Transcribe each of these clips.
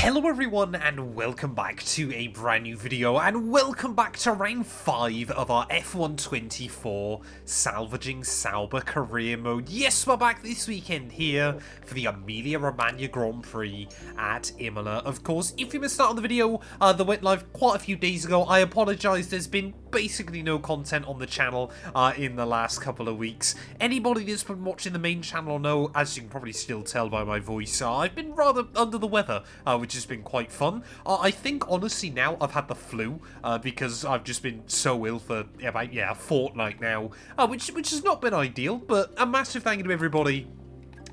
Hello everyone and welcome back to a brand new video and welcome back to round 5 of our F1 24 Salvaging Sauber career mode. Yes, we're back this weekend here for the Emilia-Romagna Grand Prix at Imola. Of course, if you missed out on the video that went live quite a few days ago, I apologise. There's been basically no content on the channel in the last couple of weeks. Anybody that's been watching the main channel will know, as you can probably still tell by my voice, I've been rather under the weather, which has been quite fun. I think, honestly, now I've had the flu, because I've just been so ill for about, a fortnight now, which has not been ideal, but a massive thank you to everybody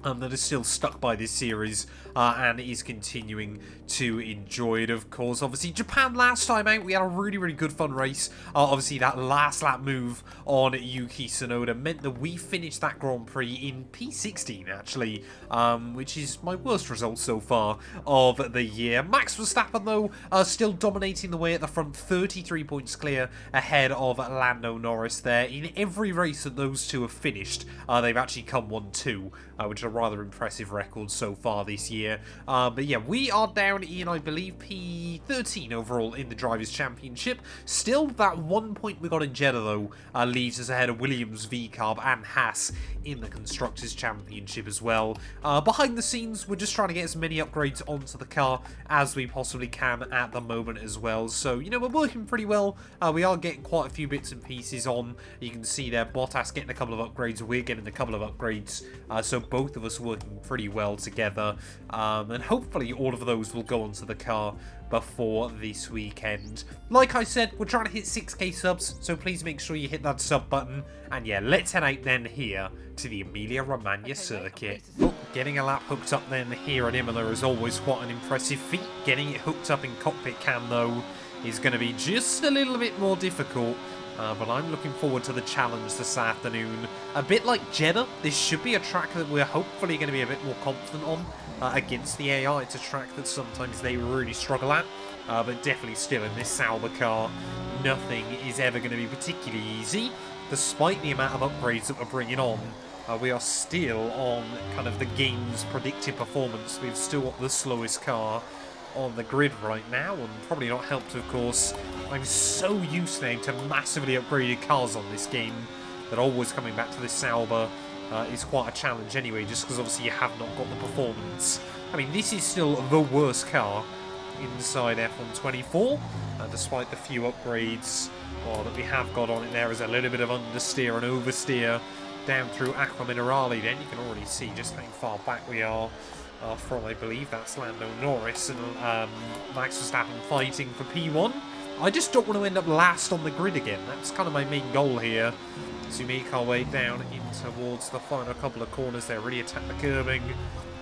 that is still stuck by this series and is continuing to enjoy it, of course. Obviously, Japan last time out, we had a really good fun race. Obviously, that last lap move on Yuki Tsunoda meant that we finished that Grand Prix in P16, actually, which is my worst result so far of the year. Max Verstappen, though, still dominating the way at the front, 33 points clear ahead of Lando Norris there. In every race that those two have finished, they've actually come 1-2, which are rather impressive records so far this year. But yeah, we are down in, I believe, P13 overall in the Drivers' Championship. Still, that 1 point we got in Jeddah, though, leaves us ahead of Williams, VCarb, and Haas in the Constructors' Championship as well. Behind the scenes, we're just trying to get as many upgrades onto the car as we possibly can at the moment as well. So, you know, we're working pretty well. We are getting quite a few bits and pieces on. You can see there, Bottas getting a couple of upgrades, we're getting a couple of upgrades. So both of us working pretty well together. And hopefully all of those will go onto the car before this weekend. Like I said, we're trying to hit 6k subs, so please make sure you hit that sub button. And yeah, let's head out then here to the Emilia-Romagna circuit. Oh, getting a lap hooked up then here at Imola is always quite an impressive feat. Getting it hooked up in Cockpit Cam, though, is going to be just a little bit more difficult. But I'm looking forward to the challenge this afternoon. A bit like Jeddah, this should be a track that we're hopefully going to be a bit more confident on against the AI. It's a track that sometimes they really struggle at, but definitely still in this Sauber car, nothing is ever going to be particularly easy. Despite the amount of upgrades that we're bringing on, we are still on kind of the game's predicted performance. We've still got the slowest car on the grid right now, and probably not helped, of course. I'm so used now to massively upgraded cars on this game that always coming back to this Sauber is quite a challenge anyway, just because obviously you have not got the performance. I mean, this is still the worst car inside F1 24, despite the few upgrades that we have got on it. There is a little bit of understeer and oversteer down through Aqua Minerale. Then you can already see just how far back we are from, I believe that's Lando Norris and Max Verstappen fighting for P1. I just don't want to end up last on the grid again. That's kind of my main goal here. So we make our way down in towards the final couple of corners there. Really attack the curbing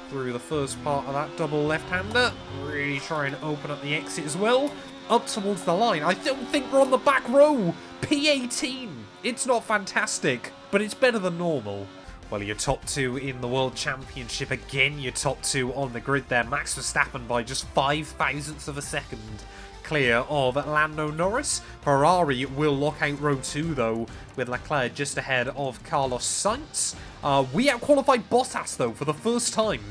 through the first part of that double left-hander. Really try and open up the exit as well. Up towards the line. I don't think we're on the back row. P18. It's not fantastic, but it's better than normal. Well, you're top 2 in the World Championship again. You're top 2 on the grid there. Max Verstappen by just 5 thousandths of a second clear of Lando Norris. Ferrari will lock out row 2, though, with Leclerc just ahead of Carlos Sainz. We outqualified Bottas, though, for the first time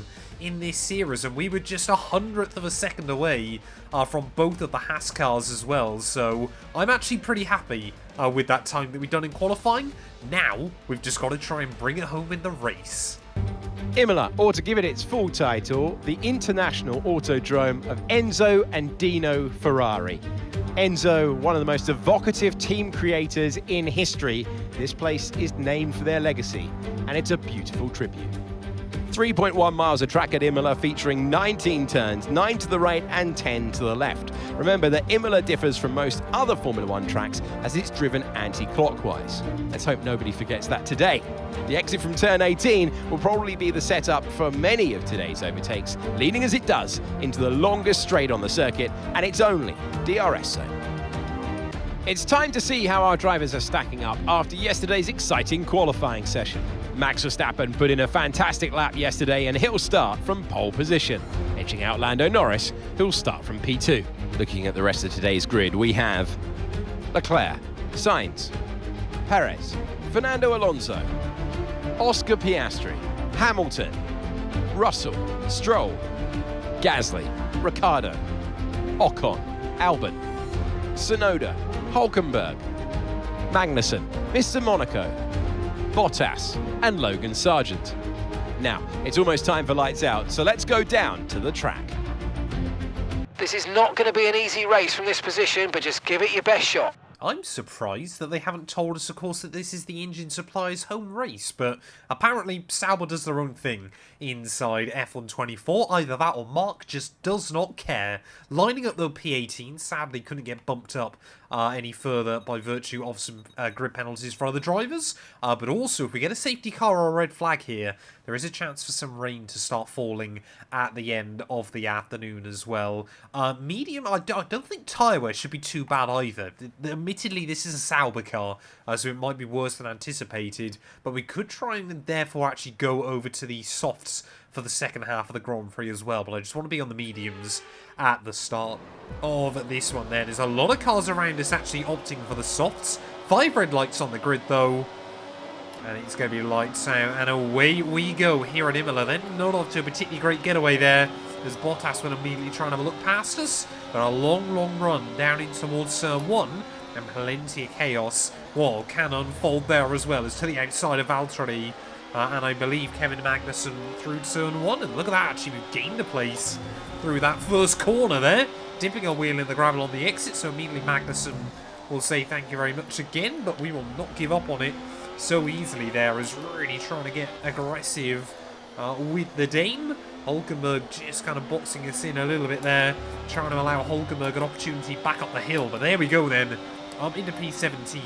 in this series, and we were just 100th of a second away from both of the Haas cars as well. So I'm actually pretty happy with that time that we've done in qualifying. Now we've just got to try and bring it home in the race. Imola, or to give it its full title, the International Autodrome of Enzo and Dino Ferrari. Enzo, one of the most evocative team creators in history. This place is named for their legacy, and it's a beautiful tribute. 3.1 miles of track at Imola, featuring 19 turns, 9 to the right and 10 to the left. Remember that Imola differs from most other Formula 1 tracks as it's driven anti-clockwise. Let's hope nobody forgets that today. The exit from turn 18 will probably be the setup for many of today's overtakes, leading as it does into the longest straight on the circuit and its only DRS zone. It's time to see how our drivers are stacking up after yesterday's exciting qualifying session. Max Verstappen put in a fantastic lap yesterday and he'll start from pole position, edging out Lando Norris, who'll start from P2. Looking at the rest of today's grid, we have Leclerc, Sainz, Perez, Fernando Alonso, Oscar Piastri, Hamilton, Russell, Stroll, Gasly, Ricciardo, Ocon, Albon, Tsunoda, Hulkenberg, Magnussen, Mr. Monaco, Bottas, and Logan Sargent. Now, it's almost time for lights out, so let's go down to the track. This is not going to be an easy race from this position, but just give it your best shot. I'm surprised that they haven't told us, of course, that this is the engine supplier's home race, but apparently Sauber does their own thing inside F124. Either that or Mark just does not care. Lining up the P18, sadly couldn't get bumped up any further by virtue of some grid penalties for other drivers, but also if we get a safety car or a red flag here, there is a chance for some rain to start falling at the end of the afternoon as well. Medium, I don't think tyre wear should be too bad either. Admittedly, this is a Sauber car, so it might be worse than anticipated, but we could try and therefore actually go over to the softs for the second half of the Grand Prix as well, but I just want to be on the mediums at the start of this one then. There's a lot of cars around us actually opting for the softs. 5 red lights on the grid though, and it's going to be lights out, and away we go here at Imola then. Not off to a particularly great getaway there, as Bottas will immediately try and have a look past us, but a long run down in towards turn 1, and plenty of chaos, well, can unfold there as well, as to the outside of Valtteri, and I believe Kevin Magnussen through turn 1, and look at that, actually we've gained a place through that first corner there, dipping our wheel in the gravel on the exit, so immediately Magnussen will say thank you very much again, but we will not give up on it so easily there, as really trying to get aggressive with the Dane. Hulkenberg just kind of boxing us in a little bit there, trying to allow Hulkenberg an opportunity back up the hill, but there we go then, up into P17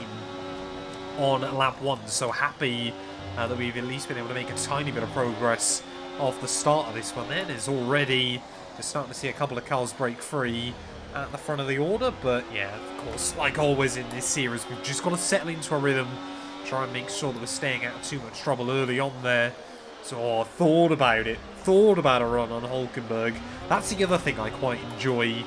on lap 1, so happy that we've at least been able to make a tiny bit of progress off the start of this one then. Is already, we're starting to see a couple of cars break free at the front of the order, but yeah, of course, like always in this series, we've just got to settle into a rhythm, try and make sure that we're staying out of too much trouble early on there. So I thought about a run on Hulkenberg. That's the other thing I quite enjoy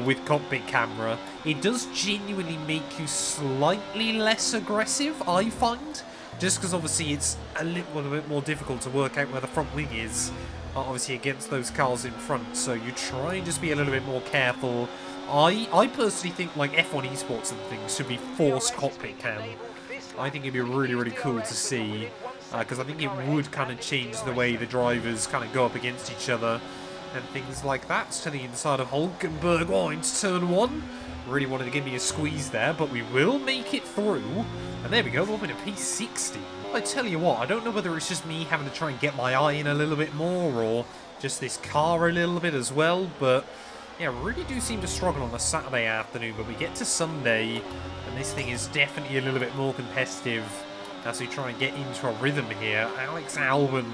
with Cockpit camera. It does genuinely make you slightly less aggressive, I find. Just because obviously it's a little bit more difficult to work out where the front wing is, obviously against those cars in front, so you try and just be a little bit more careful. I personally think like F1 esports and things should be forced cockpit cam. I think it'd be really cool to see, because I think it would kind of change the way the drivers kind of go up against each other and things like that. To the inside of Hulkenberg, into turn 1. Really wanted to give me a squeeze there, but we will make it through. And there we go, we're up into P60. I tell you what, I don't know whether it's just me having to try and get my eye in a little bit more, or just this car a little bit as well, but yeah, really do seem to struggle on a Saturday afternoon, but we get to Sunday, and this thing is definitely a little bit more competitive as we try and get into a rhythm here. Alex Albon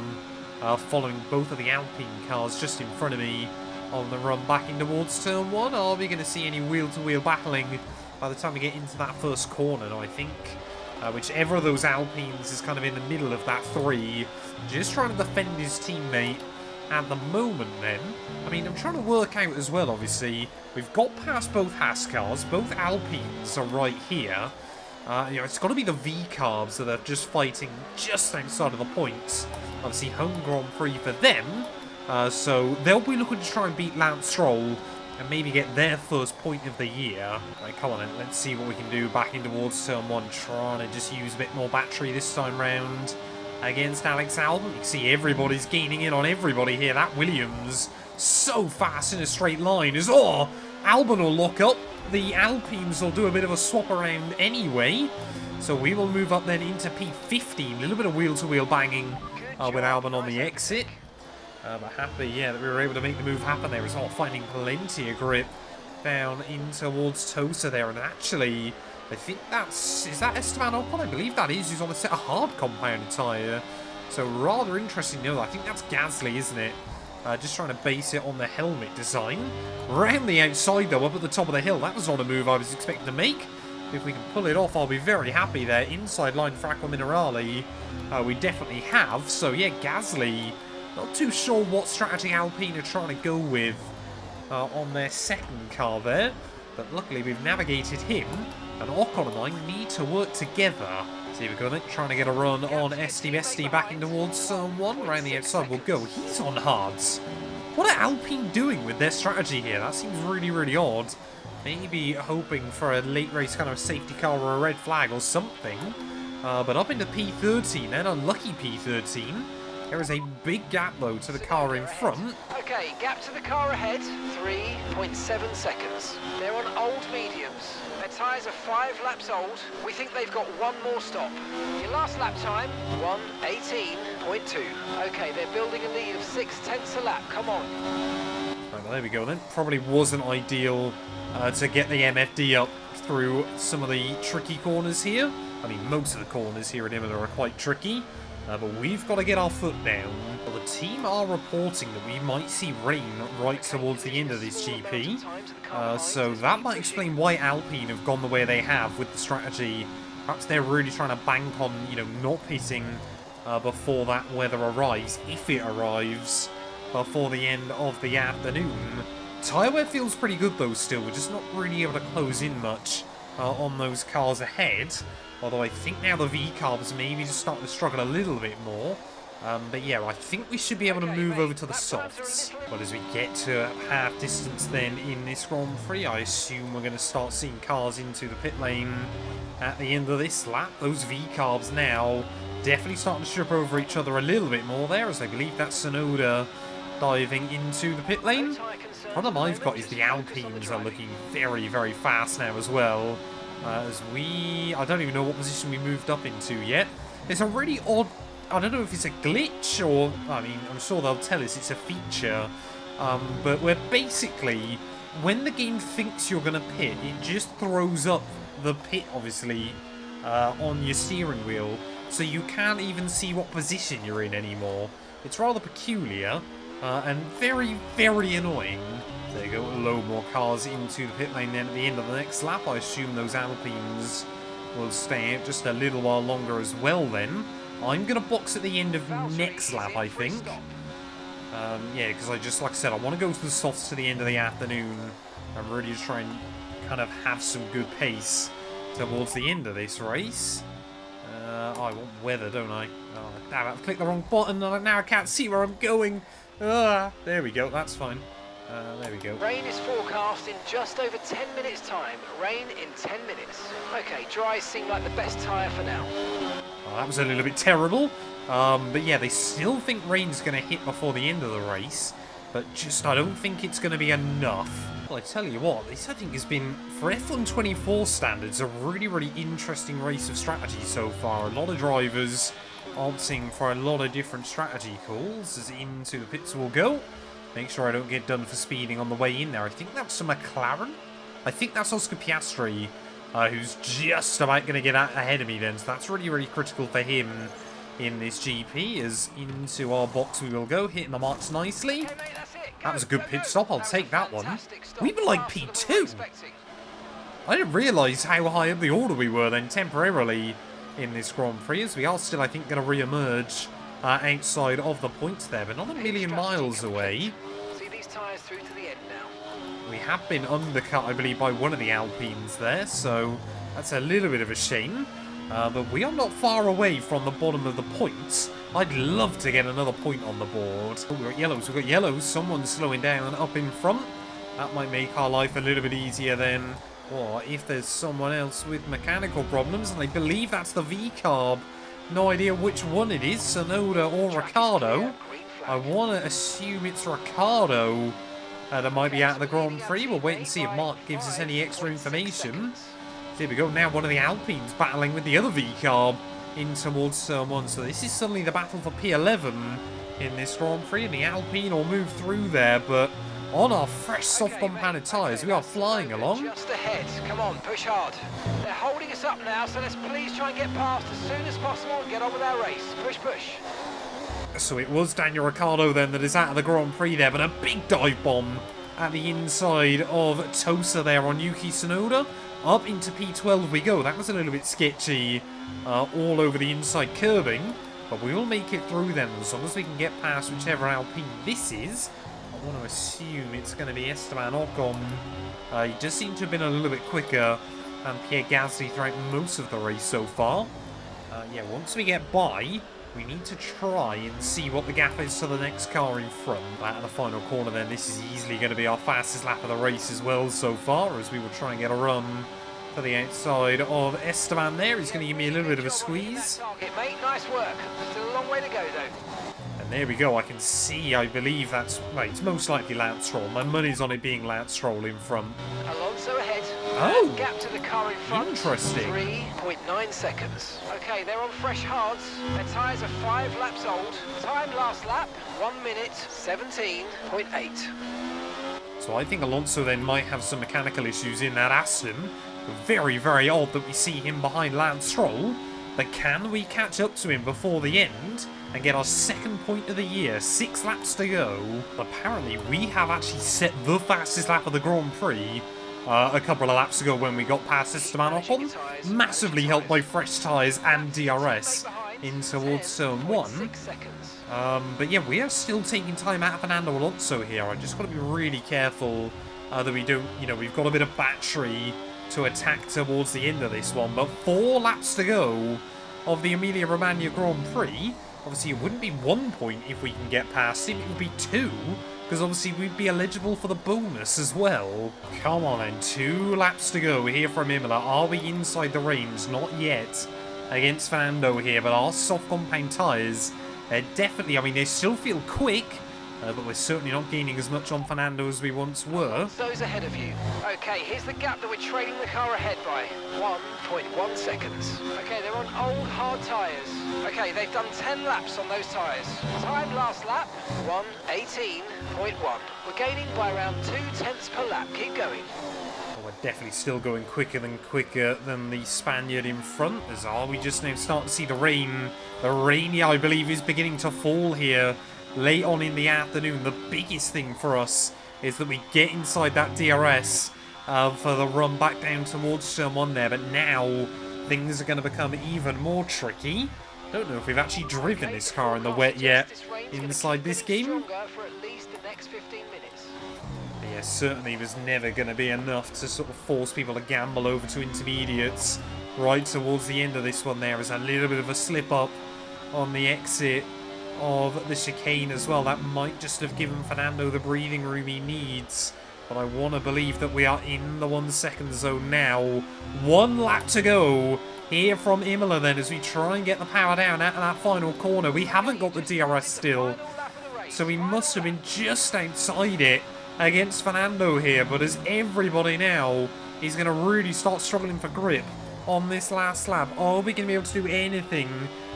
following both of the Alpine cars just in front of me on the run back in towards turn 1. Are we going to see any wheel-to-wheel battling by the time we get into that first corner? No, I think whichever of those Alpines is kind of in the middle of that 3, just trying to defend his teammate at the moment then. I mean, I'm trying to work out as well, obviously, we've got past both Haas cars, both Alpines are right here. You know, it's got to be the V-carbs that are just fighting just outside of the points. Obviously, home Grand Prix for them. So they'll be looking to try and beat Lance Stroll and maybe get their first point of the year. Right, come on then, let's see what we can do back in towards turn 1. Trying to just use a bit more battery this time round against Alex Albon. You can see everybody's gaining in on everybody here. That Williams, so fast in a straight line, is Albon will lock up. The Alpines will do a bit of a swap around anyway. So we will move up then into P15. A little bit of wheel-to-wheel banging with Albon on the exit. But happy, yeah, that we were able to make the move happen there as well, finding plenty of grip down in towards Tosa there. And actually, I think is that Esteban Ocon? I believe that is. He's on a set of hard compound tyre. So rather interesting. No, I think that's Gasly, isn't it? Just trying to base it on the helmet design. Round the outside, though, up at the top of the hill. That was not a move I was expecting to make. If we can pull it off, I'll be very happy there. Inside line for Aqua Minerale, we definitely have. So, yeah, Gasly, not too sure what strategy Alpine are trying to go with on their second car there. But luckily, we've navigated him. And Ocon and I need to work together. So here we go then, trying to get a run on Esti back in towards turn 1. Around the outside we'll go. He's on hards. What are Alpine doing with their strategy here? That seems really, really odd. Maybe hoping for a late race kind of safety car or a red flag or something. But up into P13, then unlucky P13. There is a big gap, though, to the car in front. Okay, gap to the car ahead, 3.7 seconds. They're on old mediums. Their tyres are 5 laps old. We think they've got one more stop. Your last lap time, 1:18.2. Okay, they're building a lead of 0.6 a lap. Come on. Right, well, there we go then. Probably wasn't ideal to get the MFD up through some of the tricky corners here. I mean, most of the corners here at Imola are quite tricky. But we've got to get our foot down. Well, the team are reporting that we might see rain right towards the end of this GP. So that might explain why Alpine have gone the way they have with the strategy. Perhaps they're really trying to bank on, you know, not pitting before that weather arrives, if it arrives, before the end of the afternoon. Tyre wear feels pretty good though still. We're just not really able to close in much on those cars ahead. Although I think now the V-carbs maybe just starting to struggle a little bit more. But yeah, I think we should be able to move over to the softs. But as we get to half distance then in this Grand Prix, I assume we're going to start seeing cars into the pit lane at the end of this lap. Those V-carbs now definitely starting to strip over each other a little bit more there, as I believe that's Tsunoda diving into the pit lane. The problem I've got is the Alpines are looking very, very fast now as well. I don't even know what position we moved up into yet. It's a really odd, I don't know if it's a glitch or, I mean, I'm sure they'll tell us it's a feature. But we're basically, when the game thinks you're going to pit, it just throws up the pit, obviously, on your steering wheel. So you can't even see what position you're in anymore. It's rather peculiar and very, very annoying. There you go, a load more cars into the pit lane then at the end of the next lap. I assume those Alpines will stay out just a little while longer as well then. I'm going to box at the end of next lap, I think. Yeah, because I just, like I said, I want to go to the softs to the end of the afternoon. I'm really just trying to kind of have some good pace towards the end of this race. I want weather, don't I? Oh, damn, I've clicked the wrong button and now I can't see where I'm going. There we go, that's fine. There we go. Rain is forecast in just over 10 minutes time. Rain in 10 minutes. Okay, dries seem like the best tyre for now. Oh, that was a little bit terrible. But yeah, they still think rain's going to hit before the end of the race. But just, I don't think it's going to be enough. Well, I tell you what, this I think has been, for F1 24 standards, a really, really interesting race of strategy so far. A lot of drivers opting for a lot of different strategy calls as into the pits will go. Make sure I don't get done for speeding on the way in there. I think that's a McLaren. I think that's Oscar Piastri, who's just about going to get out ahead of me then. So that's really, really critical for him in this GP. As into our box we will go, hitting the marks nicely. That was a good pit stop. I'll take that one. We were like P2. I didn't realise how high up the order we were then temporarily in this Grand Prix. As we are still, I think, going to re-emerge outside of the points there, but not a million miles away. See these tyres through to the end now. We have been undercut, I believe, by one of the Alpines there, so that's a little bit of a shame. But we are not far away from the bottom of the points. I'd love to get another point on the board. Oh, we've got yellows, Someone's slowing down up in front. That might make our life a little bit easier then. Or if there's someone else with mechanical problems, and I believe that's the V-carb. No idea which one it is, Tsunoda or Ricciardo. I want to assume it's Ricciardo that might be out of the Grand Prix. We'll wait and see if Mark gives us any extra information. Here we go, now one of the Alpines battling with the other V-carb in towards Turn 1. So this is suddenly the battle for P11 in this Grand Prix, and the Alpine will move through there, but on our fresh soft compounded tyres, we are flying along. Just ahead, come on, push hard. They're holding us up now, so let's please try and get past as soon as possible and get on with our race. Push, push. So it was Daniel Ricciardo then that is out of the Grand Prix there, but a big dive bomb at the inside of Tosa there on Yuki Tsunoda. Up into P12 we go. That was a little bit sketchy all over the inside curbing, but we will make it through them as long as we can get past whichever Alpine this is. I want to assume it's going to be Esteban Ocon. He does seem to have been a little bit quicker than Pierre Gasly throughout most of the race so far. Yeah, once we get by We need to try and see what the gap is to the next car in front. Out of the final corner then, this is easily going to be our fastest lap of the race as well so far, as we will try and get a run to the outside of Esteban there. He's going to give me a little bit of a squeeze. Mate, nice work. Still a long way to go though. And there we go. I can see, I believe that's, right, it's most likely Lance Stroll. My money's on it being Lance Stroll in front. Alonso ahead. Oh, gap to the car in front. interesting. 3.9 seconds. Okay, they're on fresh hards. Their tyres are 5 laps old. Time last lap, 1 minute 17.8. So I think Alonso then might have some mechanical issues in that Aston. Very, very odd that we see him behind Lance Stroll. But can we catch up to him before the end and get our second point of the year? 6 laps to go. Apparently, we have actually set the fastest lap of the Grand Prix a couple of laps ago when we got past Esteban Ocon. Massively helped by fresh tyres and DRS in towards Turn 1. But yeah, we are still taking time out of Fernando Alonso here. I just got to be really careful that we don't, we've got a bit of battery to attack towards the end of this one. But 4 laps to go of the Emilia-Romagna Grand Prix. Obviously, it wouldn't be 1 point if we can get past him. It would be 2, because obviously we'd be eligible for the bonus as well. Come on then, 2 laps to go here from Imola. Are we inside the range? Not yet against Fernando here, but our soft compound tyres, definitely, I mean, they still feel quick, but we're certainly not gaining as much on Fernando as we once were. Those ahead of you. Okay, here's the gap that we're trailing the car ahead by. 1.1 seconds. Okay, they're on old hard tyres. Okay, they've done 10 laps on those tyres. Time last lap, 1:18.1. We're gaining by around 2/10 per lap. Keep going. Well, we're definitely still going quicker than the Spaniard in front. As we just now start to see the rain. The rain, yeah, I believe, is beginning to fall here late on in the afternoon. The biggest thing for us is that we get inside that DRS for the run back down towards Turn 1 there. But now things are going to become even more tricky. Don't know if we've actually driven this car in the wet yet inside this game. Yeah, certainly was never going to be enough to sort of force people to gamble over to intermediates right towards the end of this one. There is a little bit of a slip up on the exit of the chicane as well. That might just have given Fernando the breathing room he needs. But I want to believe that we are in the 1 second zone now. 1 lap to go here from Imola then as we try and get the power down out of that final corner. We haven't got the DRS still, so we must have been just outside it against Fernando here. But as everybody now is going to really start struggling for grip on this last lap, are we going to be able to do anything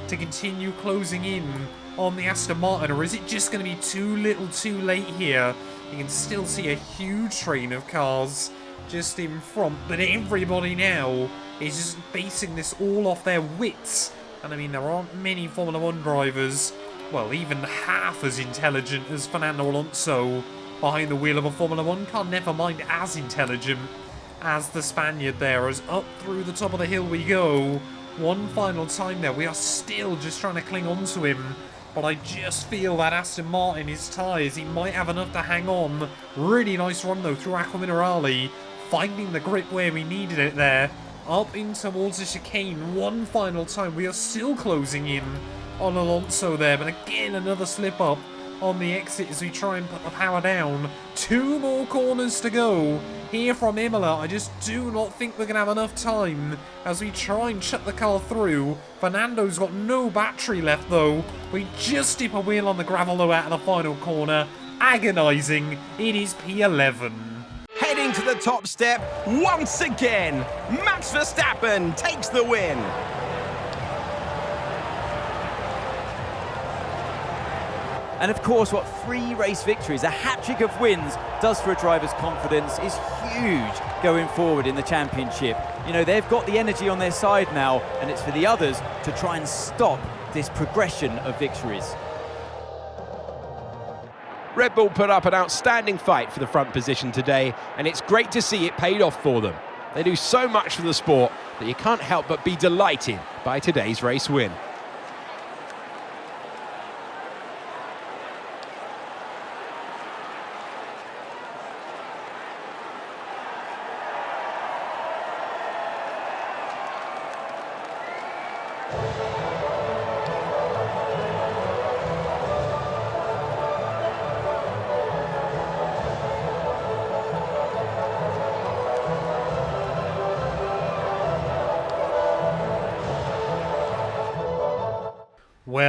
to continue closing in on the Aston Martin, or is it just going to be too little too late here? You can still see a huge train of cars just in front, but everybody now is just basing this all off their wits. And I mean, there aren't many Formula 1 drivers, well, even half as intelligent as Fernando Alonso behind the wheel of a Formula 1 car, never mind as intelligent as the Spaniard there. As up through the top of the hill we go. One final time there. We are still just trying to cling on to him. But I just feel that Aston Martin, his tyres, he might have enough to hang on. Really nice run though through Aqua Minerale. Finding the grip where we needed it there. Up in towards the chicane. One final time. We are still closing in on Alonso there. But again, another slip up on the exit as we try and put the power down. 2 more corners to go here from Imola. I just do not think we're going to have enough time as we try and shut the car through. Fernando's got no battery left though. We just dip a wheel on the gravel though out of the final corner. Agonising. It is P11. Heading to the top step once again. Max Verstappen takes the win. And of course, what 3 race victories, a hat-trick of wins, does for a driver's confidence is huge going forward in the championship. You know, they've got the energy on their side now, and it's for the others to try and stop this progression of victories. Red Bull put up an outstanding fight for the front position today, and it's great to see it paid off for them. They do so much for the sport that you can't help but be delighted by today's race win.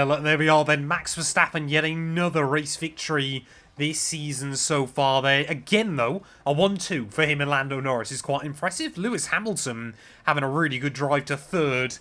Well, there we are then. Max Verstappen, yet another race victory this season so far there. Again, though, a 1-2 for him and Lando Norris is quite impressive. Lewis Hamilton having a really good drive to third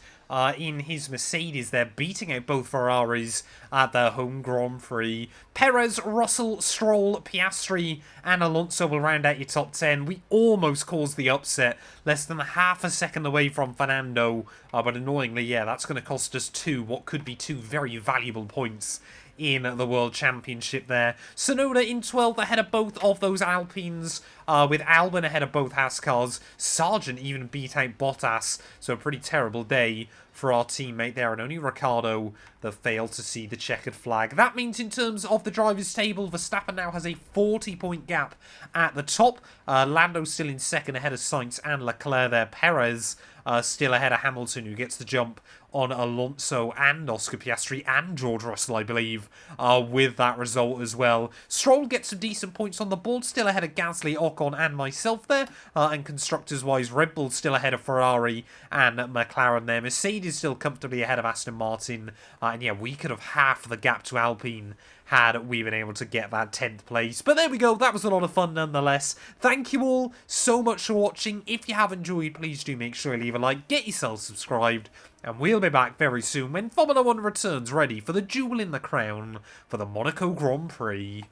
in his Mercedes there, beating out both Ferraris at their home Grand Prix. Perez, Russell, Stroll, Piastri and Alonso will round out your top 10. We almost caused the upset, less than half a second away from Fernando, but annoyingly, yeah, that's going to cost us what could be two very valuable points in the World Championship there. Tsunoda in 12th ahead of both of those Alpines, with Albon ahead of both Haas cars. Sargent even beat out Bottas, so a pretty terrible day for our teammate there, and only Ricciardo that failed to see the checkered flag. That means in terms of the drivers' table, Verstappen now has a 40-point gap at the top. Lando still in second ahead of Sainz and Leclerc there. Perez still ahead of Hamilton, who gets the jump on Alonso and Oscar Piastri and George Russell, I believe, with that result as well. Stroll gets some decent points on the board, still ahead of Gasly, Ocon and myself there. And constructors-wise, Red Bull still ahead of Ferrari and McLaren there. Mercedes still comfortably ahead of Aston Martin. And yeah, we could have halved the gap to Alpine had we been able to get that 10th place. But there we go, that was a lot of fun nonetheless. Thank you all so much for watching. If you have enjoyed, please do make sure you leave a like, get yourself subscribed, and we'll be back very soon when Formula 1 returns ready for the jewel in the crown for the Monaco Grand Prix.